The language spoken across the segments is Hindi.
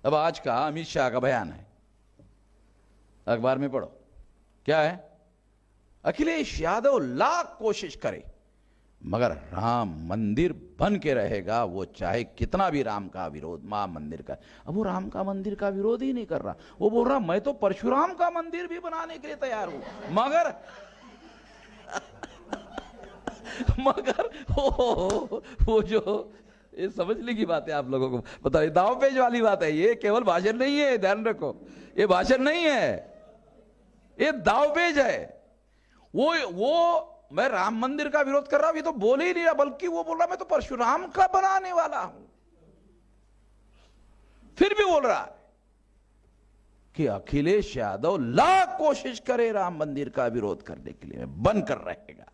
अब आज का अमित शाह का बयान है, अखबार में पढ़ो, क्या है? अखिलेश यादव लाख कोशिश करे मगर राम मंदिर बन के रहेगा, वो चाहे कितना भी राम का विरोध, मां मंदिर का। अब वो राम का मंदिर का विरोध ही नहीं कर रहा, वो बोल रहा मैं तो परशुराम का मंदिर भी बनाने के लिए तैयार हूं, मगर मगर वो जो ये समझने की बात है, आप लोगों को बताइए, दावपेच वाली बात है, ये केवल भाषण नहीं है, ध्यान रखो, ये भाषण नहीं है, ये दावपेच है। वो मैं राम मंदिर का विरोध कर रहा हूं, ये तो बोल ही नहीं रहा, बल्कि वो बोल रहा मैं तो परशुराम का बनाने वाला हूं। फिर भी बोल रहा है कि अखिलेश यादव लाख कोशिश करे राम मंदिर का विरोध करने के लिए, बन कर रहेगा।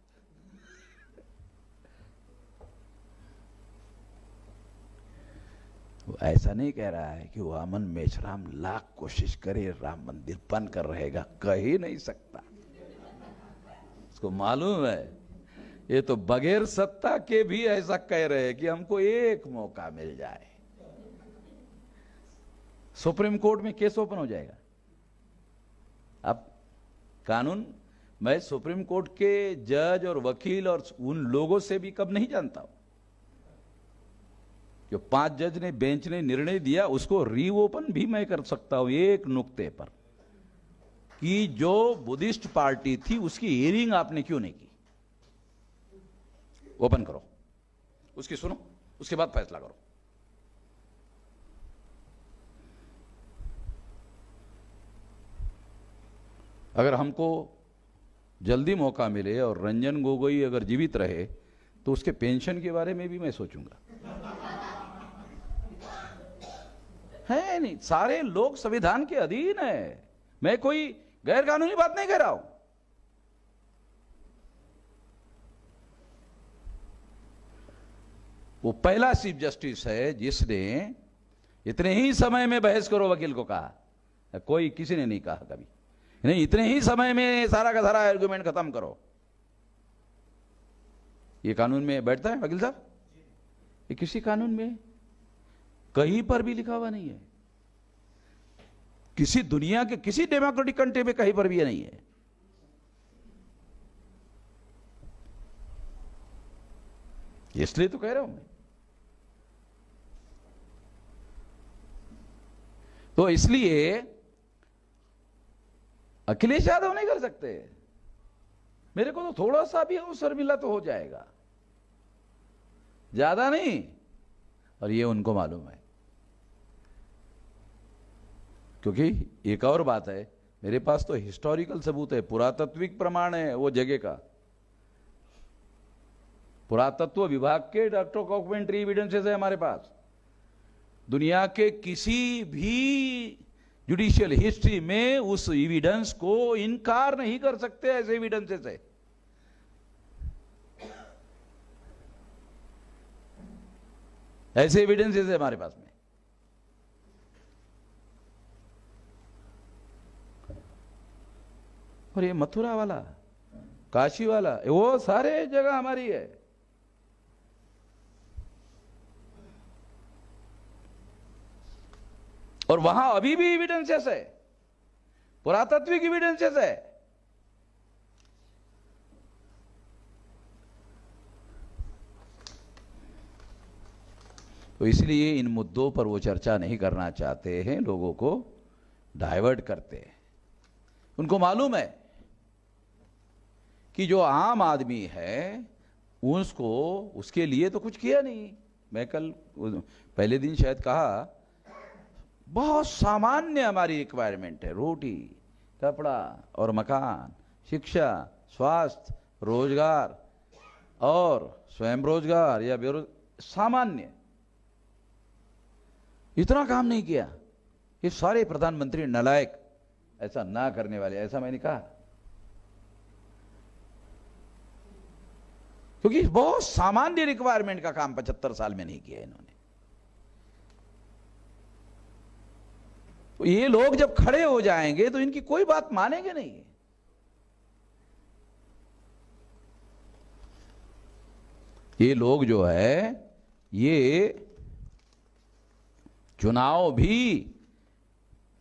वो ऐसा नहीं कह रहा है कि वामन मेश्राम लाख कोशिश करे राम मंदिर बन कर रहेगा, कह ही नहीं सकता। उसको मालूम है ये तो बगैर सत्ता के भी ऐसा कह रहे हैं कि हमको एक मौका मिल जाए। सुप्रीम कोर्ट में केस ओपन हो जाएगा। अब कानून मैं सुप्रीम कोर्ट के जज और वकील और उन लोगों से भी कब नहीं जानता हूं, जो 5 जज ने बेंच ने निर्णय दिया उसको रीओपन भी मैं कर सकता हूं, एक नुक्ते पर कि जो बुद्धिस्ट पार्टी थी उसकी हियरिंग आपने क्यों नहीं की, ओपन करो, उसकी सुनो, उसके बाद फैसला करो। अगर हमको जल्दी मौका मिले और रंजन गोगोई अगर जीवित रहे तो उसके पेंशन के बारे में भी मैं सोचूंगा। है नहीं, सारे लोग संविधान के अधीन है, मैं कोई गैर कानूनी बात नहीं कह रहा हूं। वो पहला चीफ जस्टिस है जिसने इतने ही समय में बहस करो वकील को कहा, कोई किसी ने नहीं कहा कभी, नहीं इतने ही समय में सारा का सारा आर्गुमेंट खत्म करो। ये कानून में बैठता है वकील साहब? ये किसी कानून में कहीं पर भी लिखा हुआ नहीं है, किसी दुनिया के किसी डेमोक्रेटिक कंट्री में कहीं पर भी नहीं है। इसलिए तो कह रहा हूं मैं। तो इसलिए अखिलेश यादव नहीं कर सकते, मेरे को तो थोड़ा सा भी अवसर मिला तो हो जाएगा, ज्यादा नहीं, और ये उनको मालूम है। क्योंकि एक और बात है, मेरे पास तो हिस्टोरिकल सबूत है, पुरातत्विक प्रमाण है वो जगह का, पुरातत्व विभाग के डॉक्यूमेंट्री एविडेंसेस है हमारे पास। दुनिया के किसी भी जुडिशियल हिस्ट्री में उस एविडेंस को इनकार नहीं कर सकते, ऐसे एविडेंसेस है। ऐसे एविडेंसेस है हमारे पास में। और ये मथुरा वाला, काशी वाला, वो सारे जगह हमारी है। और वहां अभी भी एविडेंसेस है, पुरातात्विक एविडेंसेस है। तो इसलिए इन मुद्दों पर वो चर्चा नहीं करना चाहते हैं, लोगों को डाइवर्ट करते हैं। उनको मालूम है कि जो आम आदमी है उसको, उसके लिए तो कुछ किया नहीं। मैं कल पहले दिन शायद कहा, बहुत सामान्य हमारी रिक्वायरमेंट है, रोटी कपड़ा और मकान, शिक्षा, स्वास्थ्य, रोजगार और स्वयं रोजगार या सामान्य, इतना काम नहीं किया। ये सारे प्रधानमंत्री नालायक, ऐसा ना करने वाले, ऐसा मैंने कहा, क्योंकि बहुत सामान्य रिक्वायरमेंट का काम 75 साल में नहीं किया इन्होंने। तो ये लोग जब खड़े हो जाएंगे तो इनकी कोई बात मानेंगे नहीं। ये लोग जो है, ये चुनाव भी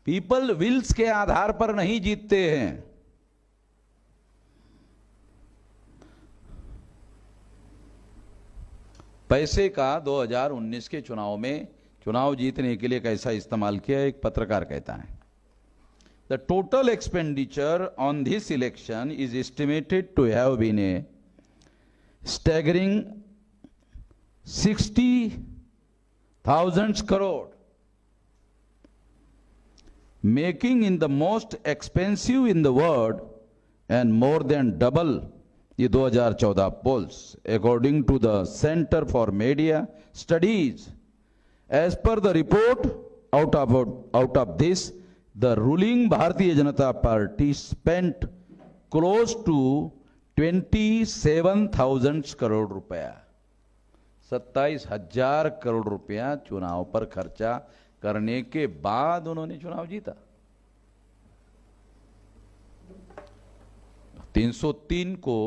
पीपल विल्स के आधार पर नहीं जीतते हैं। पैसे का 2019 के चुनाव में चुनाव जीतने के लिए कैसा इस्तेमाल किया, एक पत्रकार कहता है, the total expenditure on this election is estimated to have been a staggering 60,000 crore, making in the most expensive in the world and more than double the 2014 polls, according to the Center for Media Studies. As per the report, out of this, the ruling Bharatiya Janata Party spent close to 27,000 crore रुपया, 27,000 करोड़ रुपया चुनाव पर खर्चा करने के बाद उन्होंने चुनाव जीता। 303 को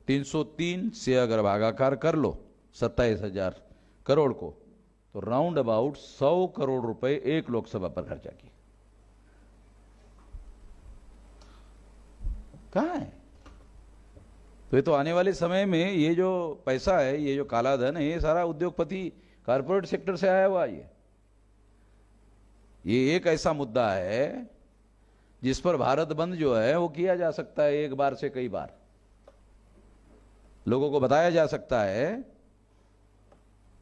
303 से अगर भागाकार कर लो 27,000 करोड़ को, तो राउंड अबाउट 100 करोड़ रुपए एक लोकसभा पर खर्चा किए। कहां है? तो ये तो आने वाले समय में ये जो पैसा है, ये जो काला धन है, ये सारा उद्योगपति कारपोरेट सेक्टर से आया हुआ है। ये एक ऐसा मुद्दा है जिस पर भारत बंद जो है वो किया जा सकता है, एक बार से कई बार लोगों को बताया जा सकता है।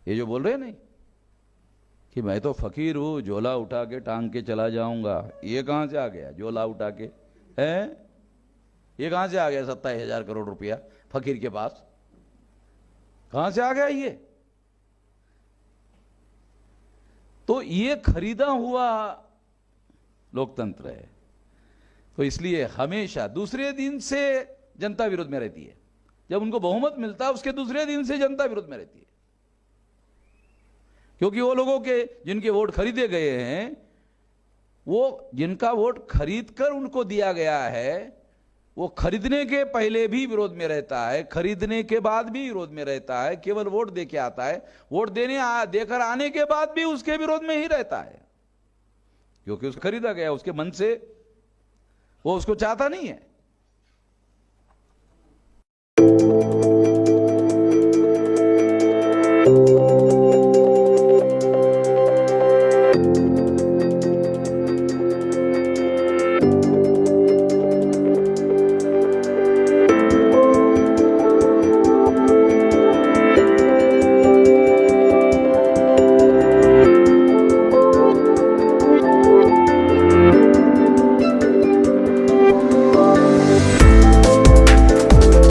ये जो बोल रहे हैं नहीं कि मैं तो फकीर हूं, झोला उठा के टांग के चला जाऊंगा, ये कहां से आ गया? झोला उठा के है, ये कहां से आ गया? 27,000 करोड़ रुपया फकीर के पास कहां से आ गया ये? तो ये खरीदा हुआ लोकतंत्र है। तो इसलिए हमेशा दूसरे दिन से जनता विरोध में रहती है। जब उनको बहुमत मिलता है उसके दूसरे दिन से जनता विरोध में रहती है, क्योंकि वो लोगों के जिनके वोट खरीदे गए हैं, वो जिनका वोट खरीद कर उनको दिया गया है, वो खरीदने के पहले भी विरोध में रहता है, खरीदने के बाद भी विरोध में रहता है, केवल वोट दे के आता है, वोट देकर आने के बाद भी उसके विरोध में ही रहता है, क्योंकि उसको खरीदा गया, उसके मन से वो उसको चाहता नहीं है।